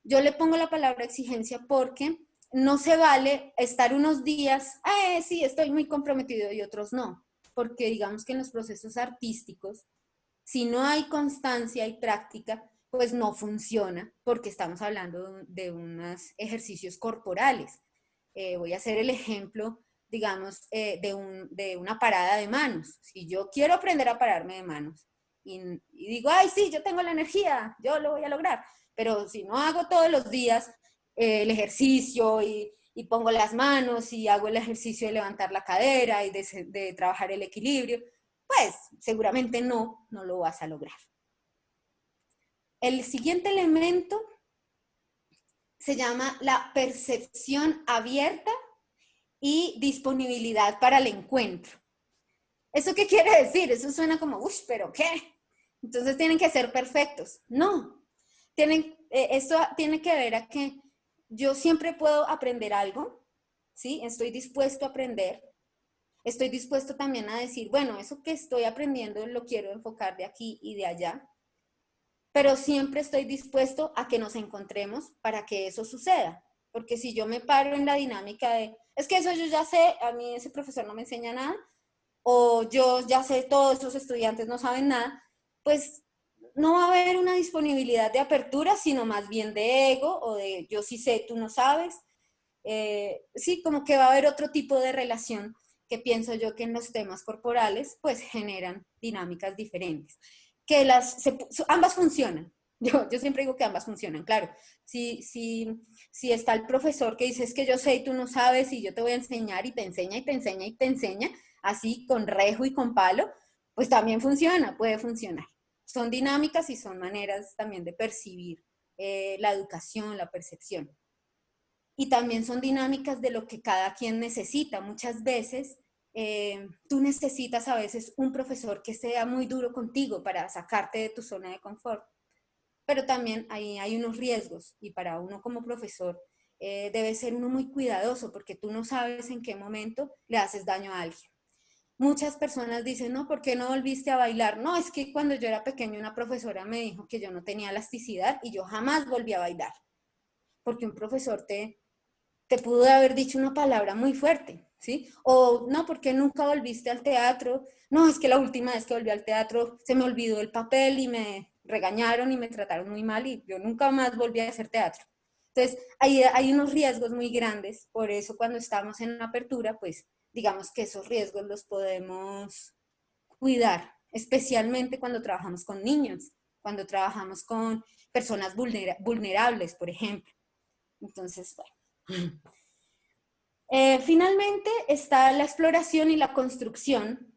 Yo le pongo la palabra exigencia porque no se vale estar unos días, sí, estoy muy comprometido y otros no, porque digamos que en los procesos artísticos, si no hay constancia y práctica, pues no funciona, porque estamos hablando de unos ejercicios corporales. Voy a hacer el ejemplo, digamos, de una parada de manos. Si yo quiero aprender a pararme de manos y digo, ay, sí, yo tengo la energía, yo lo voy a lograr, pero si no hago todos los días el ejercicio y pongo las manos y hago el ejercicio de levantar la cadera y de trabajar el equilibrio, pues seguramente no lo vas a lograr. El siguiente elemento se llama la percepción abierta y disponibilidad para el encuentro. ¿Eso qué quiere decir? Eso suena como, uff, ¿pero qué? Entonces tienen que ser perfectos. No, esto tiene que ver a que yo siempre puedo aprender algo, ¿sí? Estoy dispuesto a aprender. Estoy dispuesto también a decir, bueno, eso que estoy aprendiendo lo quiero enfocar de aquí y de allá. Pero siempre estoy dispuesto a que nos encontremos para que eso suceda. Porque si yo me paro en la dinámica de, es que eso yo ya sé, a mí ese profesor no me enseña nada, o yo ya sé, todos esos estudiantes no saben nada, pues no va a haber una disponibilidad de apertura, sino más bien de ego o de yo sí sé, tú no sabes. Sí, como que va a haber otro tipo de relación que pienso yo que en los temas corporales pues generan dinámicas diferentes. Que ambas funcionan. Yo siempre digo que ambas funcionan, claro. Si está el profesor que dice es que yo sé y tú no sabes y yo te voy a enseñar y te enseña y te enseña y te enseña, así con rejo y con palo, pues también funciona, puede funcionar. Son dinámicas y son maneras también de percibir la educación, la percepción. Y también son dinámicas de lo que cada quien necesita. Muchas veces tú necesitas a veces un profesor que sea muy duro contigo para sacarte de tu zona de confort. Pero también hay unos riesgos y para uno como profesor debe ser uno muy cuidadoso porque tú no sabes en qué momento le haces daño a alguien. Muchas personas dicen, no, ¿por qué no volviste a bailar? No, es que cuando yo era pequeño una profesora me dijo que yo no tenía elasticidad y yo jamás volví a bailar. Porque un profesor te te pudo haber dicho una palabra muy fuerte, ¿sí? O no, ¿por qué nunca volviste al teatro? No, es que la última vez que volví al teatro se me olvidó el papel y me regañaron y me trataron muy mal y yo nunca más volví a hacer teatro. Entonces, hay unos riesgos muy grandes, por eso cuando estamos en apertura, pues digamos que esos riesgos los podemos cuidar, especialmente cuando trabajamos con niños, cuando trabajamos con personas vulnerables, por ejemplo. Entonces, bueno. Finalmente está la exploración y la construcción,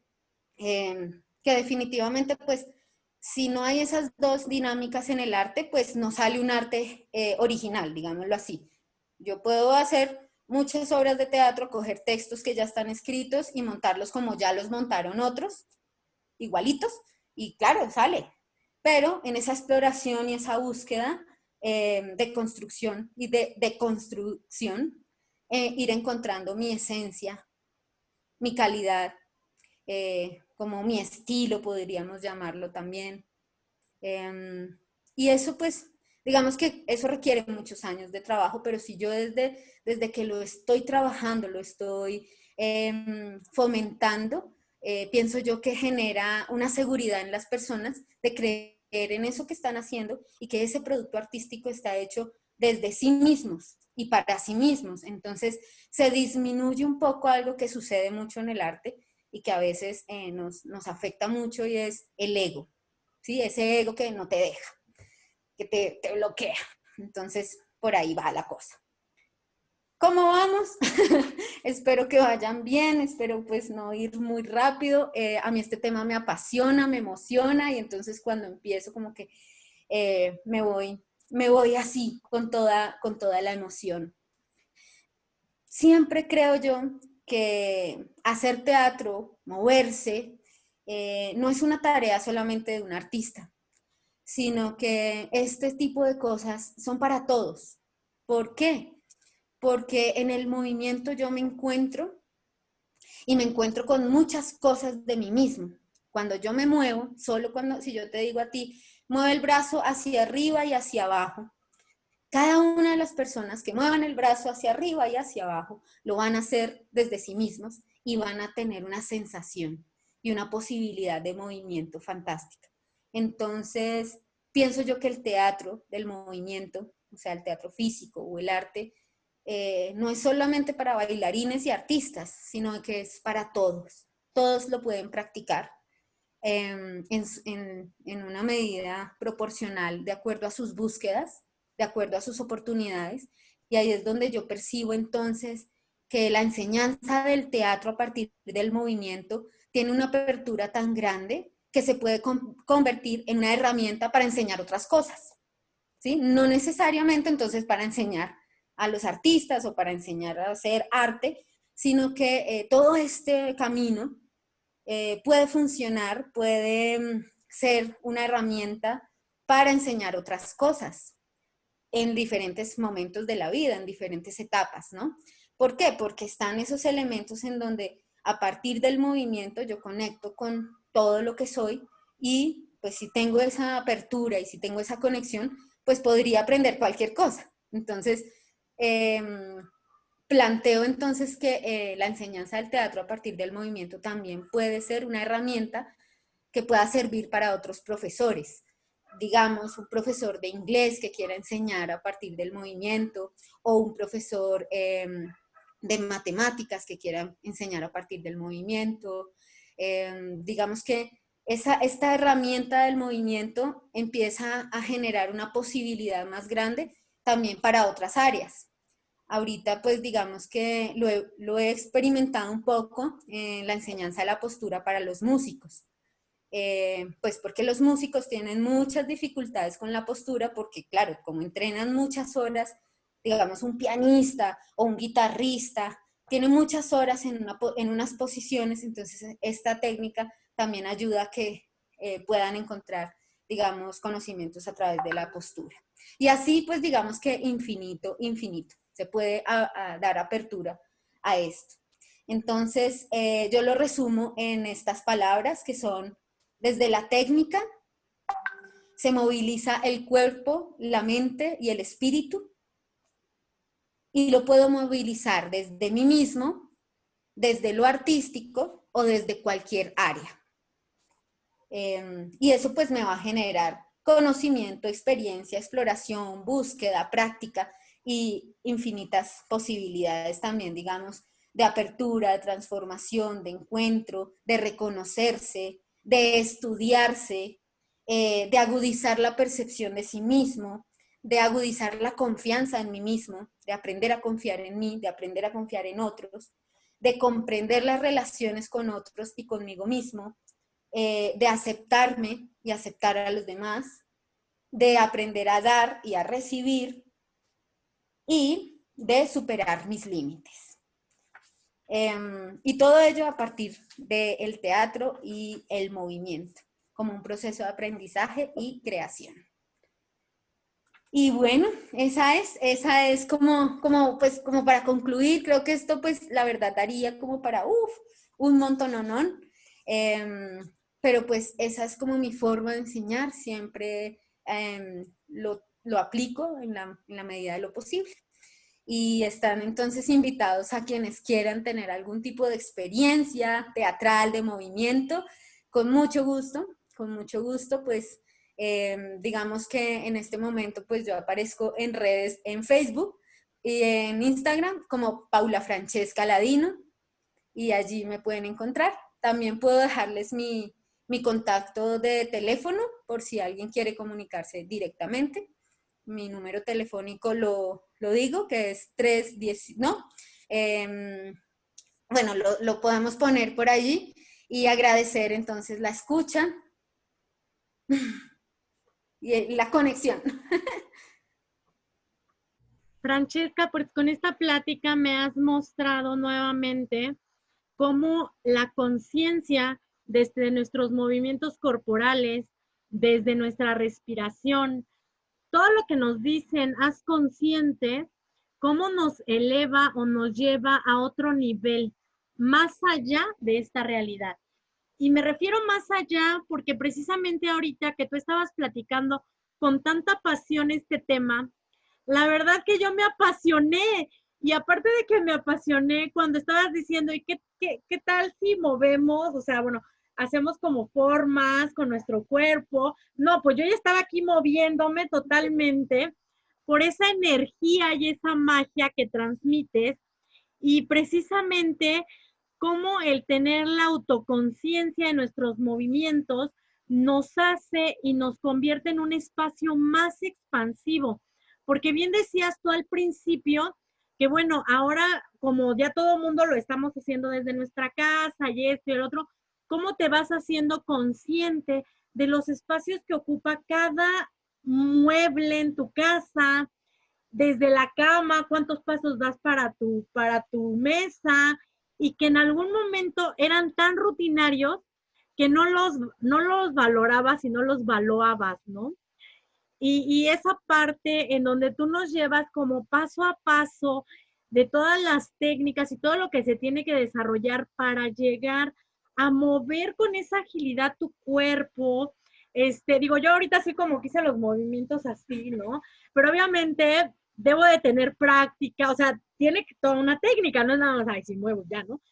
que definitivamente, pues, si no hay esas dos dinámicas en el arte, pues no sale un arte original, digámoslo así. Yo puedo hacer muchas obras de teatro, coger textos que ya están escritos y montarlos como ya los montaron otros, igualitos, y claro, sale. Pero en esa exploración y esa búsqueda de construcción y de construcción, ir encontrando mi esencia, mi calidad, como mi estilo, podríamos llamarlo también. Y eso pues, digamos que eso requiere muchos años de trabajo, pero si yo desde que lo estoy trabajando, lo estoy fomentando, pienso yo que genera una seguridad en las personas de creer en eso que están haciendo y que ese producto artístico está hecho desde sí mismos y para sí mismos. Entonces se disminuye un poco algo que sucede mucho en el arte y que a veces nos afecta mucho y es el ego, ¿sí? Ese ego que no te deja, que te bloquea. Entonces por ahí va la cosa. ¿Cómo vamos? Espero que vayan bien, espero pues no ir muy rápido. A mí este tema me apasiona, me emociona y entonces cuando empiezo como que me voy así con toda la emoción. Siempre creo yo que hacer teatro, moverse, no es una tarea solamente de un artista, sino que este tipo de cosas son para todos. ¿Por qué? Porque en el movimiento yo me encuentro y me encuentro con muchas cosas de mí mismo. Cuando yo me muevo, solo cuando, si yo te digo a ti, mueve el brazo hacia arriba y hacia abajo, cada una de las personas que muevan el brazo hacia arriba y hacia abajo lo van a hacer desde sí mismos y van a tener una sensación y una posibilidad de movimiento fantástica. Entonces, pienso yo que el teatro del movimiento, o sea, el teatro físico o el arte, no es solamente para bailarines y artistas, sino que es para todos. Todos lo pueden practicar en una medida proporcional de acuerdo a sus búsquedas, de acuerdo a sus oportunidades. Y ahí es donde yo percibo entonces que la enseñanza del teatro a partir del movimiento tiene una apertura tan grande que se puede convertir en una herramienta para enseñar otras cosas, ¿sí? No necesariamente entonces para enseñar a los artistas o para enseñar a hacer arte, sino que todo este camino puede funcionar, puede ser una herramienta para enseñar otras cosas en diferentes momentos de la vida, en diferentes etapas, ¿no? ¿Por qué? Porque están esos elementos en donde a partir del movimiento yo conecto con todo lo que soy y pues si tengo esa apertura y si tengo esa conexión, pues podría aprender cualquier cosa. Entonces, planteo entonces que la enseñanza del teatro a partir del movimiento también puede ser una herramienta que pueda servir para otros profesores. Digamos, un profesor de inglés que quiera enseñar a partir del movimiento o un profesor de matemáticas que quiera enseñar a partir del movimiento. Digamos que esta herramienta del movimiento empieza a generar una posibilidad más grande también para otras áreas. Ahorita, pues digamos que lo he experimentado un poco en la enseñanza de la postura para los músicos. Pues porque los músicos tienen muchas dificultades con la postura, porque claro, como entrenan muchas horas, digamos un pianista o un guitarrista, tiene muchas horas en unas posiciones, entonces esta técnica también ayuda a que puedan encontrar, digamos, conocimientos a través de la postura. Y así, pues digamos que infinito, infinito. Se puede dar apertura a esto. Entonces, yo lo resumo en estas palabras que son, desde la técnica, se moviliza el cuerpo, la mente y el espíritu. y lo puedo movilizar desde mí mismo, desde lo artístico o desde cualquier área. Y eso pues me va a generar conocimiento, experiencia, exploración, búsqueda, práctica y infinitas posibilidades también, digamos, de apertura, de transformación, de encuentro, de reconocerse, de estudiarse, de agudizar la percepción de sí mismo, de agudizar la confianza en mí mismo, de aprender a confiar en mí, de aprender a confiar en otros, de comprender las relaciones con otros y conmigo mismo, de aceptarme y aceptar a los demás, de aprender a dar y a recibir y de superar mis límites. Y todo ello a partir del teatro y el movimiento, como un proceso de aprendizaje y creación. Y bueno, esa es pues, como para concluir. Creo que esto pues la verdad daría como para un montononón. Pero pues esa es como mi forma de enseñar. Siempre lo aplico en la medida de lo posible. Y están entonces invitados a quienes quieran tener algún tipo de experiencia teatral, de movimiento, con mucho gusto, pues digamos que en este momento pues yo aparezco en redes, en Facebook y en Instagram como Paula Francesca Ladino, y allí me pueden encontrar. También puedo dejarles mi contacto de teléfono por si alguien quiere comunicarse directamente. Mi número telefónico lo digo, que es 310, ¿no? Bueno, lo podemos poner por allí y agradecer entonces la escucha y la conexión. Francesca, pues con esta plática me has mostrado nuevamente cómo la conciencia desde nuestros movimientos corporales, desde nuestra respiración, todo lo que nos dicen, haz consciente, cómo nos eleva o nos lleva a otro nivel, más allá de esta realidad. Y me refiero más allá porque precisamente ahorita que tú estabas platicando con tanta pasión este tema, la verdad que yo me apasioné. Y aparte de que me apasioné cuando estabas diciendo, ¿y qué tal si movemos? O sea, bueno, hacemos como formas con nuestro cuerpo. No, pues yo ya estaba aquí moviéndome totalmente por esa energía y esa magia que transmites. Y precisamente cómo el tener la autoconciencia de nuestros movimientos nos hace y nos convierte en un espacio más expansivo. Porque bien decías tú al principio que bueno, ahora como ya todo el mundo lo estamos haciendo desde nuestra casa y esto y el otro, ¿cómo te vas haciendo consciente de los espacios que ocupa cada mueble en tu casa, desde la cama, cuántos pasos das para tu mesa, y que en algún momento eran tan rutinarios que no los valorabas y no los valuabas, ¿no? Y esa parte en donde tú nos llevas como paso a paso de todas las técnicas y todo lo que se tiene que desarrollar para llegar a mover con esa agilidad tu cuerpo. Digo, yo ahorita así como que hice los movimientos así, ¿no? Pero obviamente debo de tener práctica, o sea, tiene que toda una técnica, no es nada más, ay, si muevo ya, ¿no?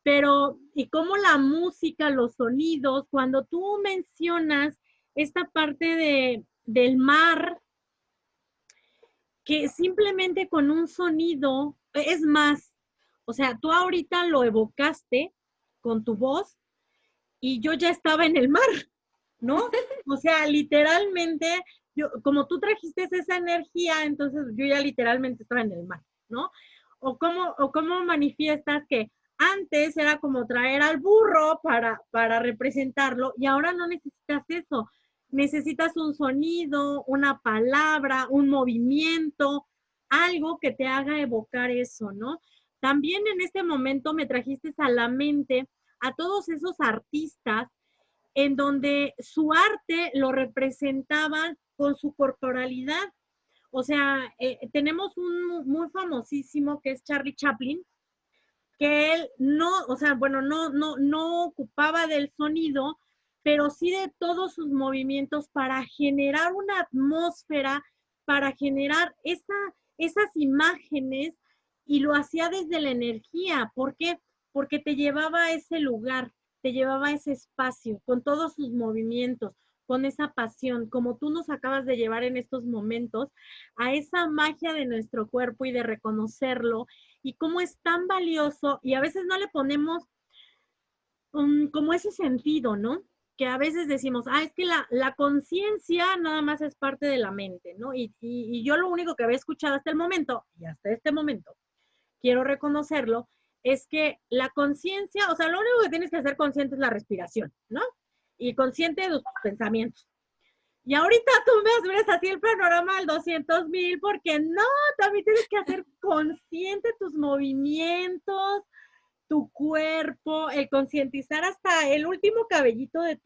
Pero, y cómo la música, los sonidos, cuando tú mencionas esta parte del mar, que simplemente con un sonido, es más, o sea, tú ahorita lo evocaste con tu voz y yo ya estaba en el mar, ¿no? O sea, literalmente, yo, como tú trajiste esa energía, entonces yo ya literalmente estaba en el mar, ¿no? O cómo manifiestas que antes era como traer al burro para representarlo y ahora no necesitas eso. Necesitas un sonido, una palabra, un movimiento, algo que te haga evocar eso, ¿no? También en este momento me trajiste a la mente a todos esos artistas en donde su arte lo representaban con su corporalidad. O sea, tenemos un muy famosísimo que es Charlie Chaplin, que él no, o sea, bueno, no ocupaba del sonido, pero sí de todos sus movimientos para generar una atmósfera, para generar esas imágenes y lo hacía desde la energía. ¿Por qué? Porque te llevaba a ese lugar, te llevaba a ese espacio, con todos sus movimientos, con esa pasión, como tú nos acabas de llevar en estos momentos, a esa magia de nuestro cuerpo y de reconocerlo, y cómo es tan valioso, y a veces no le ponemos como ese sentido, ¿no? Que a veces decimos, es que la conciencia nada más es parte de la mente, ¿no? Y yo lo único que había escuchado hasta el momento, y hasta este momento, quiero reconocerlo, es que la conciencia, o sea, lo único que tienes que hacer consciente es la respiración, ¿no? Y consciente de tus pensamientos. Y ahorita tú me ves así el panorama al 200,000, porque no, también tienes que hacer consciente tus movimientos, tu cuerpo, el concientizar hasta el último cabellito de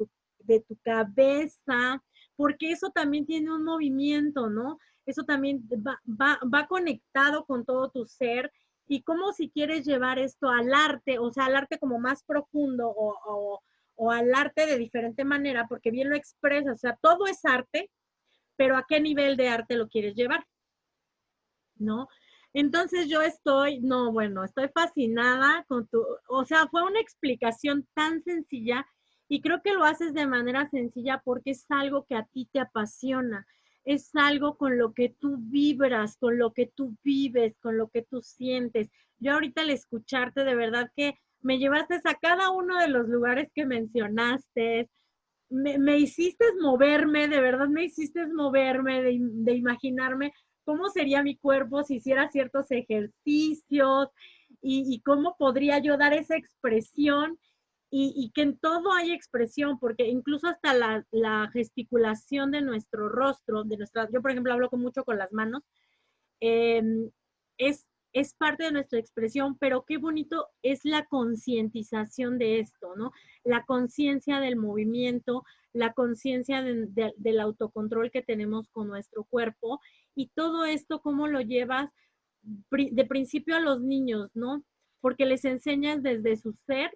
tu cabeza, porque eso también tiene un movimiento, ¿no? Eso también va conectado con todo tu ser, y como si quieres llevar esto al arte, o sea, al arte como más profundo o al arte de diferente manera, porque bien lo expresas, o sea, todo es arte, pero ¿a qué nivel de arte lo quieres llevar? ¿No? Entonces yo estoy, no, bueno, estoy fascinada con tu, o sea, fue una explicación tan sencilla, y creo que lo haces de manera sencilla porque es algo que a ti te apasiona, es algo con lo que tú vibras, con lo que tú vives, con lo que tú sientes. Yo ahorita al escucharte, de verdad que me llevaste a cada uno de los lugares que mencionaste, me hiciste moverme, de verdad me hiciste moverme, de imaginarme cómo sería mi cuerpo si hiciera ciertos ejercicios, y cómo podría yo dar esa expresión, y que en todo hay expresión, porque incluso hasta la gesticulación de nuestro rostro, yo por ejemplo hablo mucho con las manos, eh, es parte de nuestra expresión, pero qué bonito es la concientización de esto, ¿no? La conciencia del movimiento, la conciencia del autocontrol que tenemos con nuestro cuerpo, y todo esto, cómo lo llevas de principio a los niños, ¿no? Porque les enseñas desde su ser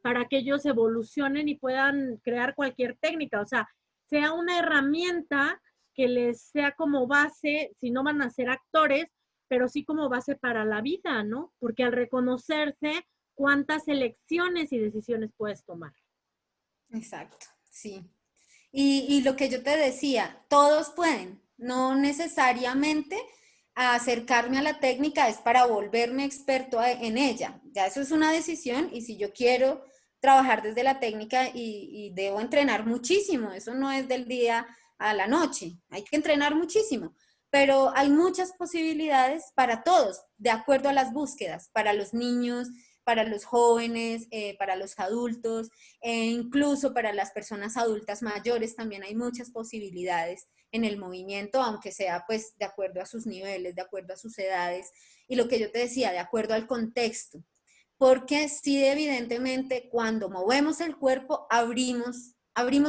para que ellos evolucionen y puedan crear cualquier técnica, o sea una herramienta que les sea como base, si no van a ser actores, pero sí como base para la vida, ¿no? Porque al reconocerse, cuántas elecciones y decisiones puedes tomar. Exacto, sí. Y lo que yo te decía, todos pueden, no necesariamente acercarme a la técnica es para volverme experto en ella. Ya eso es una decisión, y si yo quiero trabajar desde la técnica y debo entrenar muchísimo, eso no es del día a la noche, hay que entrenar muchísimo, pero hay muchas posibilidades para todos, de acuerdo a las búsquedas, para los niños, para los jóvenes, para los adultos, incluso para las personas adultas mayores también hay muchas posibilidades en el movimiento, aunque sea pues de acuerdo a sus niveles, de acuerdo a sus edades, y lo que yo te decía, de acuerdo al contexto, porque sí, evidentemente cuando movemos el cuerpo abrimos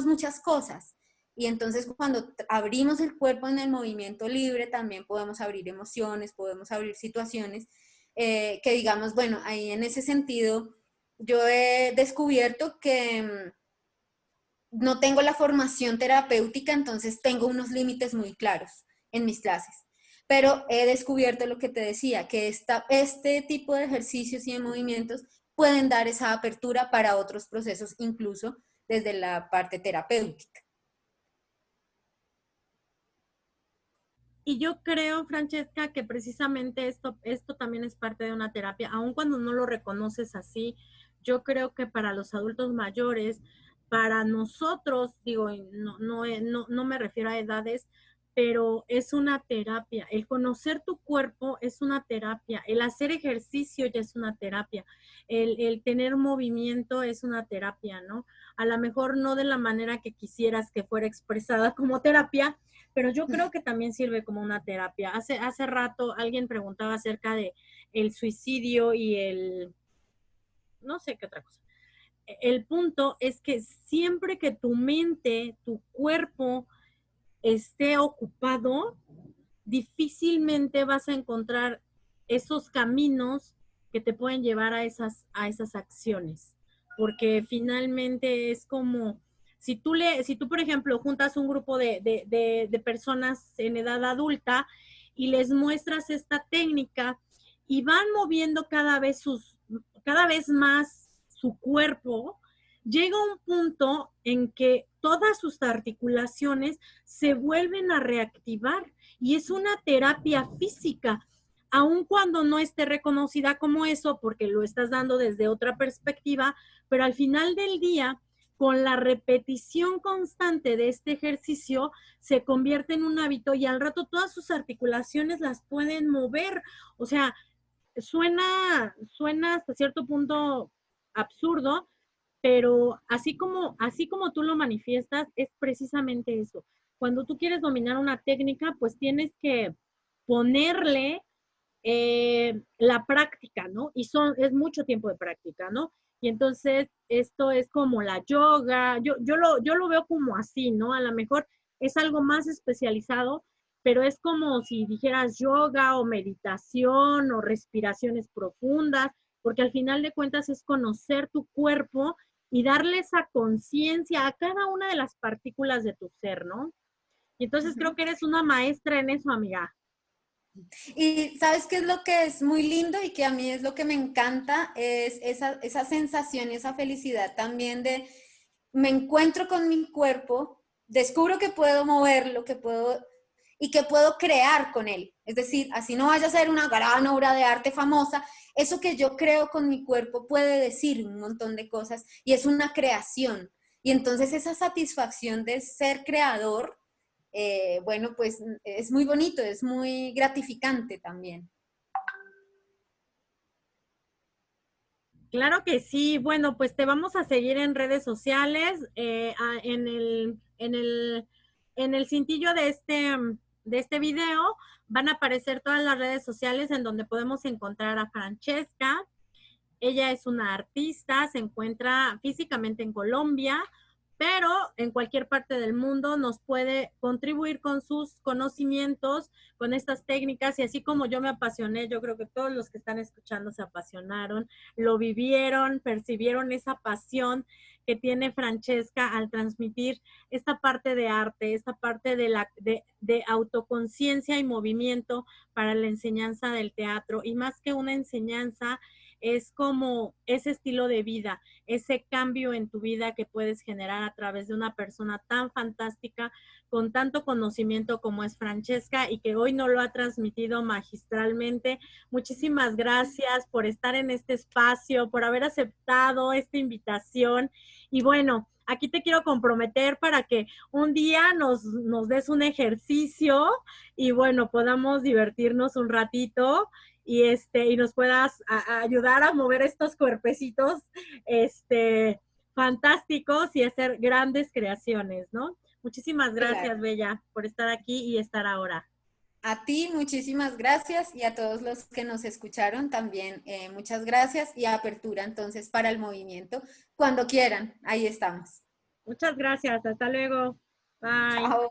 muchas cosas, y entonces cuando abrimos el cuerpo en el movimiento libre también podemos abrir emociones, podemos abrir situaciones que digamos, bueno, ahí en ese sentido yo he descubierto que no tengo la formación terapéutica, entonces tengo unos límites muy claros en mis clases. Pero he descubierto lo que te decía, que este tipo de ejercicios y de movimientos pueden dar esa apertura para otros procesos, incluso desde la parte terapéutica. Y yo creo, Francesca, que precisamente esto también es parte de una terapia, aun cuando no lo reconoces así. Yo creo que para los adultos mayores, para nosotros, digo, no me refiero a edades, pero es una terapia. El conocer tu cuerpo es una terapia. El hacer ejercicio ya es una terapia. El tener movimiento es una terapia, ¿no? A lo mejor no de la manera que quisieras que fuera expresada como terapia, pero yo creo que también sirve como una terapia. Hace rato alguien preguntaba acerca de el suicidio y no sé qué otra cosa. El punto es que siempre que tu mente, tu cuerpo esté ocupado, difícilmente vas a encontrar esos caminos que te pueden llevar a esas acciones. Porque finalmente es como, si tú, por ejemplo, juntas un grupo de personas en edad adulta y les muestras esta técnica y van moviendo cada vez más su cuerpo, llega un punto en que todas sus articulaciones se vuelven a reactivar y es una terapia física, aun cuando no esté reconocida como eso, porque lo estás dando desde otra perspectiva, pero al final del día, con la repetición constante de este ejercicio, se convierte en un hábito y al rato todas sus articulaciones las pueden mover. O sea, suena hasta cierto punto absurdo, pero así como tú lo manifiestas, es precisamente eso. Cuando tú quieres dominar una técnica, pues tienes que ponerle la práctica, ¿no? Es mucho tiempo de práctica, ¿no? Y entonces esto es como la yoga, yo lo veo como así, ¿no? A lo mejor es algo más especializado, pero es como si dijeras yoga o meditación o respiraciones profundas, porque al final de cuentas es conocer tu cuerpo y darle esa conciencia a cada una de las partículas de tu ser, ¿no? Y entonces creo que eres una maestra en eso, amiga. Y ¿sabes qué es lo que es muy lindo y que a mí es lo que me encanta? Es esa sensación y esa felicidad también de me encuentro con mi cuerpo, descubro que puedo moverlo, que puedo y que puedo crear con él. Es decir, así no vaya a ser una gran obra de arte famosa, eso que yo creo con mi cuerpo puede decir un montón de cosas y es una creación. Y entonces esa satisfacción de ser creador, bueno, pues es muy bonito, es muy gratificante también. Claro que sí. Bueno, pues te vamos a seguir en redes sociales, en el cintillo de este video van a aparecer todas las redes sociales en donde podemos encontrar a Francesca. Ella es una artista, se encuentra físicamente en Colombia, pero en cualquier parte del mundo nos puede contribuir con sus conocimientos, con estas técnicas, y así como yo me apasioné, yo creo que todos los que están escuchando se apasionaron, lo vivieron, percibieron esa pasión que tiene Francesca al transmitir esta parte de arte, esta parte de autoconciencia y movimiento para la enseñanza del teatro, y más que una enseñanza, es como ese estilo de vida, ese cambio en tu vida que puedes generar a través de una persona tan fantástica, con tanto conocimiento como es Francesca y que hoy nos lo ha transmitido magistralmente. Muchísimas gracias por estar en este espacio, por haber aceptado esta invitación. Y bueno, aquí te quiero comprometer para que un día nos des un ejercicio y bueno, podamos divertirnos un ratito y nos puedas ayudar a mover estos cuerpecitos fantásticos y hacer grandes creaciones, ¿no? Muchísimas gracias, Claro. Bella, por estar aquí y estar ahora. A ti muchísimas gracias y a todos los que nos escucharon también muchas gracias y apertura entonces para el movimiento. Cuando quieran, ahí estamos. Muchas gracias, hasta luego. Bye. Chao.